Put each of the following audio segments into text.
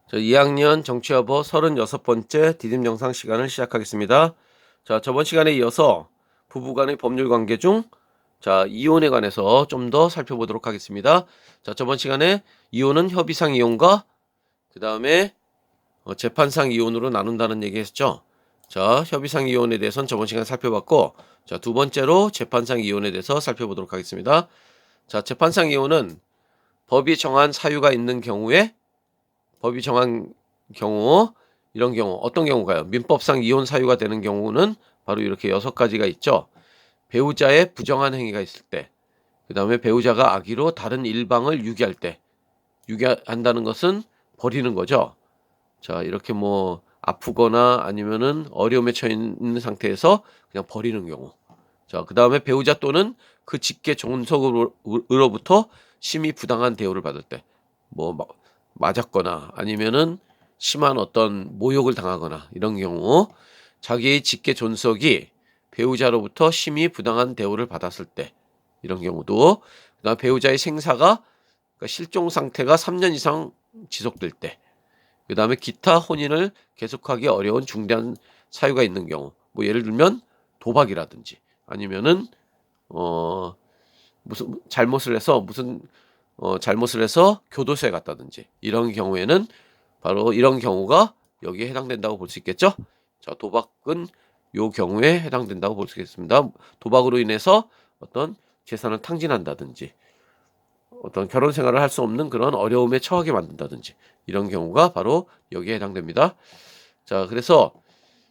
저 2학년 정치여보 36번째 디딤 영상 시간을 시작하겠습니다. 자, 저번 시간에 이어서 부부간의 법률 관계 중 이혼에 관해서 좀 더 살펴보도록 하겠습니다. 자, 저번 시간에 이혼은 협의상 이혼과 그 다음에 재판상 이혼으로 나눈다는 얘기 했죠. 자, 협의상 이혼에 대해서는 저번 시간에 살펴봤고, 자, 두 번째로 재판상 이혼에 대해서 살펴보도록 하겠습니다. 자, 재판상 이혼은 법이 정한 사유가 있는 경우에 법이 정한 경우, 이런 경우 어떤 경우가요? 민법상 이혼 사유가 되는 경우는 바로 이렇게 6가지가 있죠. 배우자의 부정한 행위가 있을 때, 그 다음에 배우자가 악의로 다른 일방을 유기할 때, 유기한다는 것은 버리는 거죠. 자, 이렇게 뭐 아프거나 아니면은 어려움에 처해 있는 상태에서 그냥 버리는 경우. 자, 그 다음에 배우자 또는 그 직계 존속으로부터 심히 부당한 대우를 받을 때, 뭐 맞았거나 아니면은 심한 어떤 모욕을 당하거나 이런 경우, 자기의 직계 존속이 배우자로부터 심히 부당한 대우를 받았을 때 이런 경우도, 그다음 배우자의 생사가 그러니까 실종 상태가 3년 이상 지속될 때, 그 다음에 기타 혼인을 계속하기 어려운 중대한 사유가 있는 경우, 뭐 예를 들면 도박이라든지 아니면은 무슨 잘못을 해서 교도소에 갔다든지 이런 경우에는 바로 이런 경우가 여기에 해당된다고 볼 수 있겠죠. 자, 도박은 요 경우에 해당된다고 볼 수 있겠습니다. 도박으로 인해서 어떤 재산을 탕진한다든지 어떤 결혼 생활을 할 수 없는 그런 어려움에 처하게 만든다든지 이런 경우가 바로 여기에 해당됩니다. 자, 그래서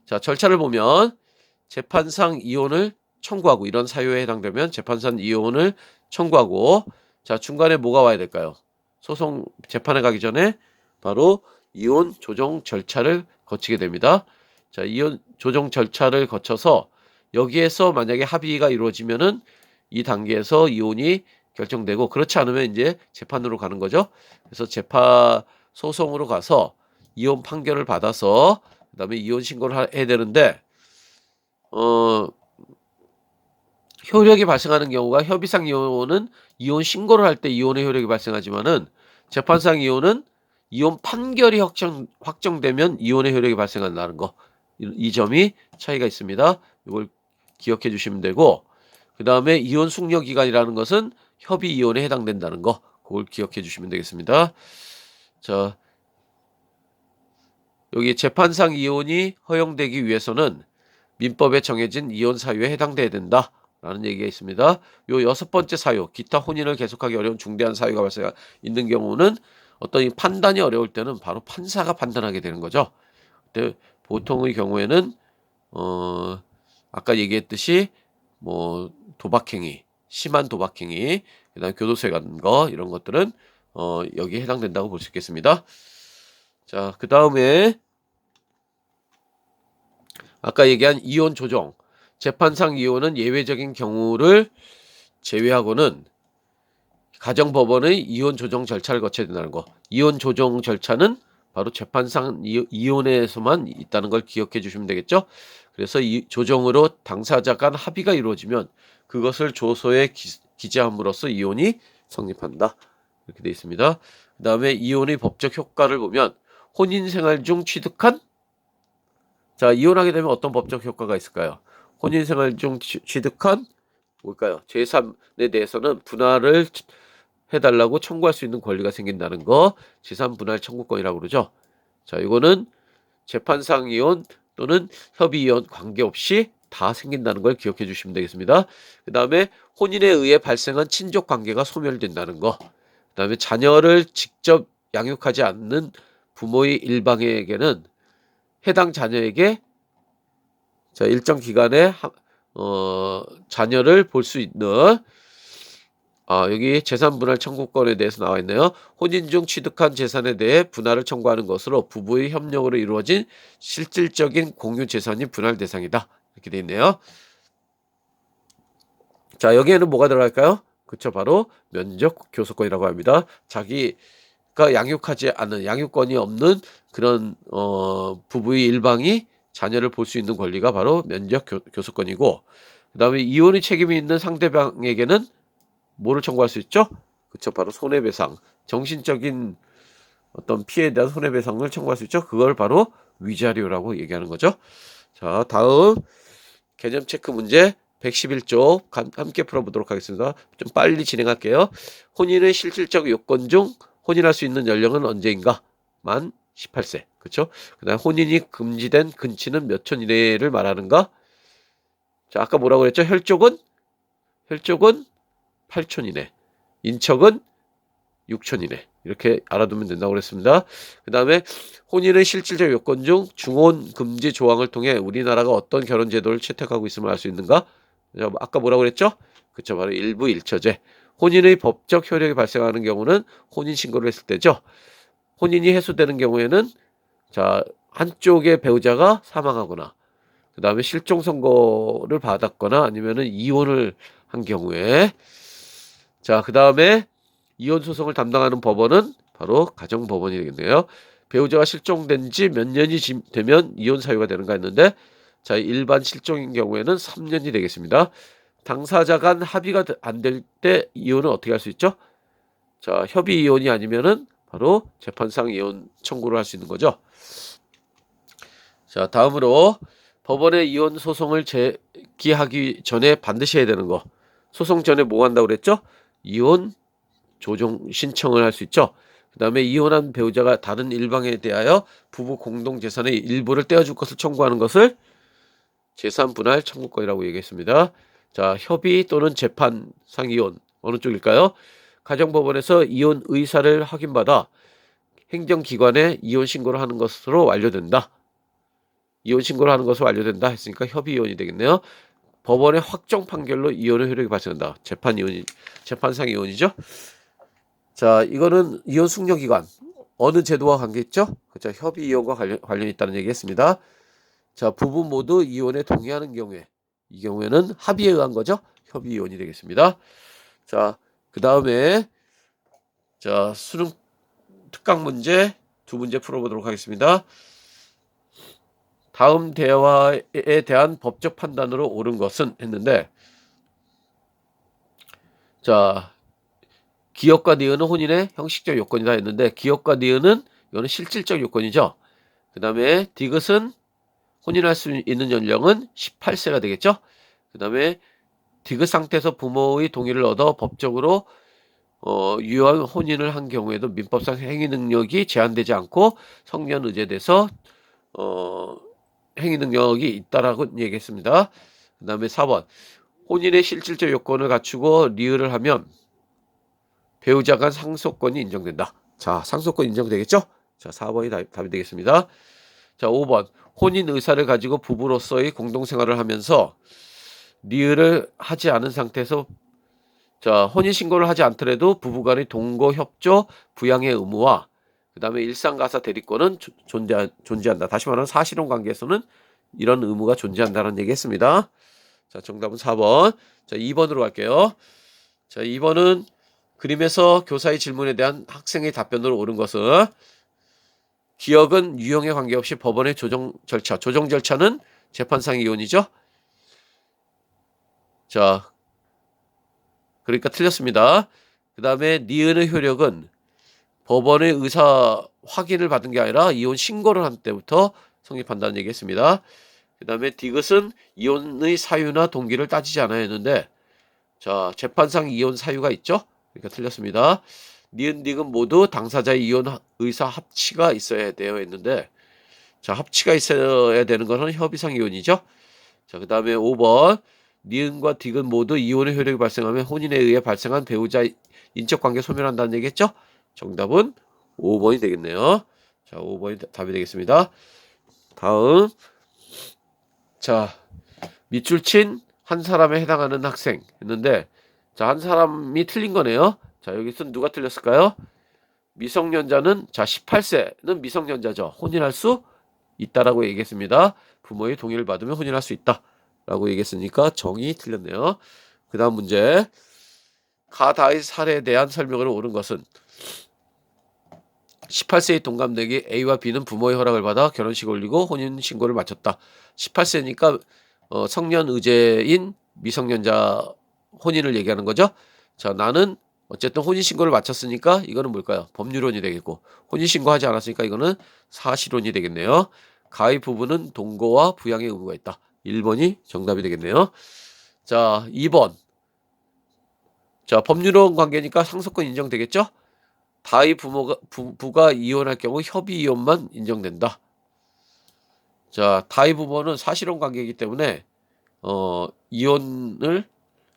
절차를 보면 재판상 이혼을 청구하고, 이런 사유에 해당되면 재판상 이혼을 청구하고, 자, 중간에 뭐가 와야 될까요? 소송 재판에 가기 전에 바로 이혼 조정 절차를 거치게 됩니다. 자, 이혼 조정 절차를 거쳐서 여기에서 만약에 합의가 이루어지면은 이 단계에서 이혼이 결정되고, 그렇지 않으면 이제 재판으로 가는 거죠. 그래서 재판 소송으로 가서 이혼 판결을 받아서 그다음에 이혼 신고를 해야 되는데, 효력이 발생하는 경우가, 협의상 이혼은 이혼 신고를 할 때 이혼의 효력이 발생하지만은 재판상 이혼은 이혼 판결이 확정되면 이혼의 효력이 발생한다는 거, 이 점이 차이가 있습니다. 이걸 기억해 주시면 되고, 그 다음에 이혼 숙려 기간이라는 것은 협의 이혼에 해당된다는 거, 그걸 기억해 주시면 되겠습니다. 자, 여기 재판상 이혼이 허용되기 위해서는 민법에 정해진 이혼 사유에 해당돼야 된다 라는 얘기가 있습니다. 요 6번째 사유, 기타 혼인을 계속하기 어려운 중대한 사유가 발생 있는 경우는 어떤 이 판단이 어려울 때는 바로 판사가 판단하게 되는 거죠. 근데 보통의 경우에는 아까 얘기했듯이 뭐 도박행위, 심한 도박행위, 그다음에 교도소에 가는 거, 이런 것들은 여기에 해당된다고 볼 수 있겠습니다. 자, 그 다음에 아까 얘기한 이혼 조정, 재판상 이혼은 예외적인 경우를 제외하고는 가정법원의 이혼 조정 절차를 거쳐야 된다는 거. 이혼 조정 절차는 바로 재판상 이혼에서만 있다는 걸 기억해 주시면 되겠죠. 그래서 이 조정으로 당사자 간 합의가 이루어지면 그것을 조서에 기재함으로써 이혼이 성립한다, 이렇게 되어 있습니다. 그 다음에 이혼의 법적 효과를 보면, 혼인생활 중 취득한, 자, 이혼하게 되면 어떤 법적 효과가 있을까요? 혼인생활 중 취득한 뭘까요? 제3에 대해서는 분할을 해달라고 청구할 수 있는 권리가 생긴다는 거, 재산 분할 청구권이라고 그러죠. 자, 이거는 재판상 이혼 또는 협의 이혼 관계없이 다 생긴다는 걸 기억해 주시면 되겠습니다. 그 다음에 혼인에 의해 발생한 친족 관계가 소멸된다는 거, 그 다음에 자녀를 직접 양육하지 않는 부모의 일방에게는 해당 자녀에게 일정 기간에 자녀를 볼 수 있는, 여기 재산분할 청구권에 대해서 나와 있네요. 혼인 중 취득한 재산에 대해 분할을 청구하는 것으로 부부의 협력으로 이루어진 실질적인 공유 재산이 분할 대상이다, 이렇게 되어 있네요. 자, 여기에는 뭐가 들어갈까요? 그쵸, 바로 면적 교섭권이라고 합니다. 자기가 양육하지 않은, 양육권이 없는 그런 부부의 일방이 자녀를 볼 수 있는 권리가 바로 면적 교섭권이고, 그 다음에 이혼의 책임이 있는 상대방에게는 뭐를 청구할 수 있죠? 그쵸, 바로 손해배상, 정신적인 어떤 피해에 대한 손해배상을 청구할 수 있죠. 그걸 바로 위자료라고 얘기하는 거죠. 자, 다음 개념 체크 문제 111쪽 함께 풀어보도록 하겠습니다. 좀 빨리 진행할게요. 혼인의 실질적 요건 중 혼인할 수 있는 연령은 언제인가? 만 18세. 그렇죠? 그다음 혼인이 금지된 근치는 몇 촌 이내를 말하는가? 자, 아까 뭐라고 그랬죠? 혈족은 8촌 이내. 인척은 6촌 이내. 이렇게 알아두면 된다고 그랬습니다. 그 다음에 혼인의 실질적 요건 중 중혼 금지 조항을 통해 우리나라가 어떤 결혼 제도를 채택하고 있음을 알 수 있는가? 아까 뭐라고 그랬죠? 그쵸, 바로 일부 일처제. 혼인의 법적 효력이 발생하는 경우는 혼인 신고를 했을 때죠. 혼인이 해소되는 경우에는 자, 한쪽의 배우자가 사망하거나 그 다음에 실종 선고를 받았거나 아니면은 이혼을 한 경우에 자, 그 다음에 이혼 소송을 담당하는 법원은 바로 가정법원이 되겠네요. 배우자가 실종된 지 몇 년이 되면 이혼 사유가 되는가 했는데 자, 일반 실종인 경우에는 3년이 되겠습니다. 당사자 간 합의가 안 될 때 이혼은 어떻게 할 수 있죠? 자, 협의 이혼이 아니면은 바로 재판상 이혼 청구를 할 수 있는 거죠. 자, 다음으로 법원에 이혼 소송을 제기하기 전에 반드시 해야 되는 거. 소송 전에 뭐 한다고 그랬죠? 이혼 조정 신청을 할 수 있죠. 그 다음에 이혼한 배우자가 다른 일방에 대하여 부부 공동 재산의 일부를 떼어줄 것을 청구하는 것을 재산 분할 청구권이라고 얘기했습니다. 자, 협의 또는 재판상 이혼 어느 쪽일까요? 가정법원에서 이혼 의사를 확인받아 행정기관에 이혼 신고를 하는 것으로 완료된다. 이혼 신고를 하는 것으로 완료된다 했으니까 협의 이혼이 되겠네요. 법원의 확정 판결로 이혼의 효력이 발생한다. 재판상 이혼이죠. 자, 이거는 이혼 숙려기관 어느 제도와 관계 있죠? 그렇죠. 협의 이혼과 관련이 있다는 얘기했습니다. 자, 부부 모두 이혼에 동의하는 경우에 이 경우에는 합의에 의한 거죠. 협의 이혼이 되겠습니다. 자, 그 다음에 자, 수능 특강 문제 두 문제 풀어보도록 하겠습니다. 다음 대화에 대한 법적 판단으로 옳은 것은 했는데 자, 기업과 니은은 혼인의 형식적 요건이다 했는데 기업과 니은은 이거는 실질적 요건이죠. 그 다음에 디귿은 혼인할 수 있는 연령은 18세가 되겠죠. 그 다음에 디귿 상태에서 부모의 동의를 얻어 법적으로 유효한 혼인을 한 경우에도 민법상 행위 능력이 제한되지 않고 성년 의제돼서 행위 능력이 있다라고 얘기했습니다. 그 다음에 4번 혼인의 실질적 요건을 갖추고 리을을 하면 배우자 간 상속권이 인정된다. 자, 상속권 인정되겠죠? 자, 4번이 답이 되겠습니다. 자, 5번 혼인 의사를 가지고 부부로서의 공동생활을 하면서 리을을 하지 않은 상태에서 자, 혼인 신고를 하지 않더라도 부부간의 동거 협조 부양의 의무와 그 다음에 일상가사 대리권은 존재한다. 다시 말하면 사실혼 관계에서는 이런 의무가 존재한다는 얘기했습니다. 자, 정답은 4번. 자, 2번으로 갈게요. 자, 2번은 그림에서 교사의 질문에 대한 학생의 답변으로 옳은 것은 기억은 유형에 관계없이 법원의 조정 절차는 재판상 이혼이죠. 자, 그러니까 틀렸습니다. 그 다음에 니은의 효력은 법원의 의사 확인을 받은 게 아니라 이혼 신고를 한 때부터 성립한다는 얘기했습니다. 그 다음에 디귿은 이혼의 사유나 동기를 따지지 않아야 했는데 자, 재판상 이혼 사유가 있죠. 그러니까 틀렸습니다. 니은 디귿 모두 당사자의 이혼 의사 합치가 있어야 돼요 했는데 자, 합치가 있어야 되는 것은 협의상 이혼이죠. 자, 그 다음에 5번 니은과 디귿 모두 이혼의 효력이 발생하면 혼인에 의해 발생한 배우자 인적관계 소멸한다는 얘기겠죠. 정답은 5번이 되겠네요. 자, 5번이 답이 되겠습니다. 다음 자, 밑줄 친 한 사람에 해당하는 학생 했는데 자, 한 사람이 틀린 거네요. 자, 여기서 누가 틀렸을까요? 미성년자는 자, 18세는 미성년자죠. 혼인할 수 있다라고 얘기했습니다. 부모의 동의를 받으면 혼인할 수 있다 라고 얘기했으니까 정이 틀렸네요. 그 다음 문제 가다의 살에 대한 설명으로 옳은 것은 18세의 동갑내기 A와 B는 부모의 허락을 받아 결혼식 올리고 혼인신고를 마쳤다. 18세니까 성년 의제인 미성년자 혼인을 얘기하는 거죠. 자, 나는 어쨌든 혼인신고를 마쳤으니까 이거는 뭘까요? 법률혼이 되겠고, 혼인신고하지 않았으니까 이거는 사실혼이 되겠네요. 가입 부부는 동거와 부양의 의무가 있다. 1번이 정답이 되겠네요. 자, 2번. 자, 법률혼 관계니까 상속권 인정되겠죠? 다의 부부가 이혼할 경우 협의 이혼만 인정된다. 자, 다의 부부는 사실혼 관계이기 때문에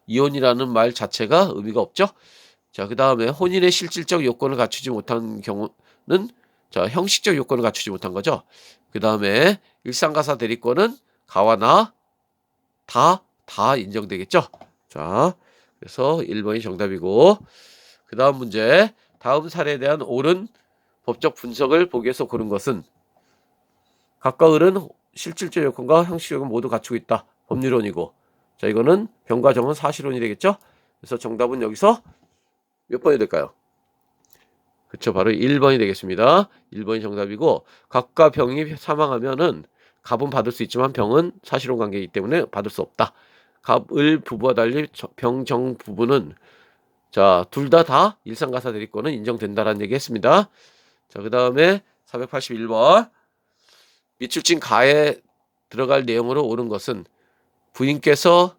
이혼이라는 말 자체가 의미가 없죠. 자, 그 다음에 혼인의 실질적 요건을 갖추지 못한 경우는 자, 형식적 요건을 갖추지 못한 거죠. 그 다음에 일상가사 대리권은 가와 나 다 인정되겠죠. 자, 그래서 1번이 정답이고, 그 다음 문제. 다음 사례에 대한 옳은 법적 분석을 보기 위해서 고른 것은 각과 을은 실질적 요건과 형식 요건 모두 갖추고 있다. 법률론이고, 자, 이거는 병과 정은 사실론이 되겠죠. 그래서 정답은 여기서 몇 번이 될까요? 그쵸, 바로 1번이 되겠습니다. 1번이 정답이고, 갑과 병이 사망하면은 갑은 받을 수 있지만 병은 사실혼 관계이기 때문에 받을 수 없다. 갑, 을 부부와 달리 병, 정 부부는 자, 둘 다 일상가사 대리권은 인정된다라는 얘기 했습니다. 자, 그 다음에 481번. 밑줄진 가에 들어갈 내용으로 옳은 것은 부인께서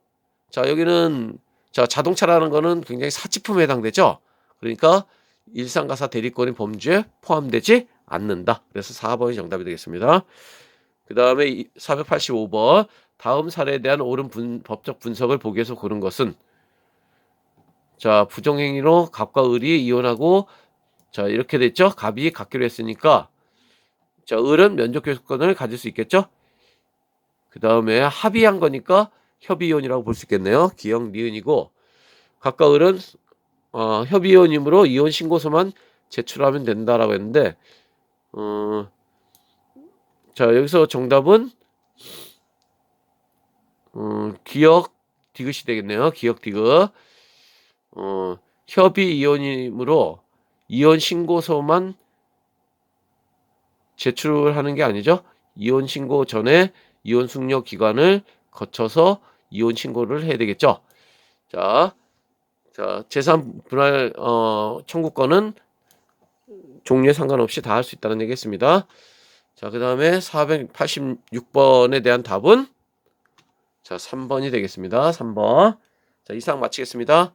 자, 여기는 자, 자동차라는 거는 굉장히 사치품에 해당되죠. 그러니까 일상가사 대리권이 범죄에 포함되지 않는다. 그래서 4번이 정답이 되겠습니다. 그 다음에 485번. 다음 사례에 대한 옳은 법적 분석을 보기 위해서 고른 것은 자, 부정행위로 갑과 을이 이혼하고 자, 이렇게 됐죠. 갑이 갖기로 했으니까 자, 을은 면적교섭권을 가질 수 있겠죠. 그 다음에 합의한 거니까 협의이혼이라고 볼 수 있겠네요. 기역 니은이고, 갑과 을은 협의이혼이므로 이혼 신고서만 제출하면 된다라고 했는데 자, 여기서 정답은 기역 디귿이 되겠네요. 기역 디귿. 협의이혼이므로 이혼 신고서만 제출하는 게 아니죠. 이혼 신고 전에 이혼 숙려 기간을 거쳐서 이혼 신고를 해야 되겠죠. 자, 재산 분할 청구권은 종류에 상관없이 다 할 수 있다는 얘기했습니다. 자, 그 다음에 486번에 대한 답은 자, 3번이 되겠습니다. 3번. 자, 이상 마치겠습니다.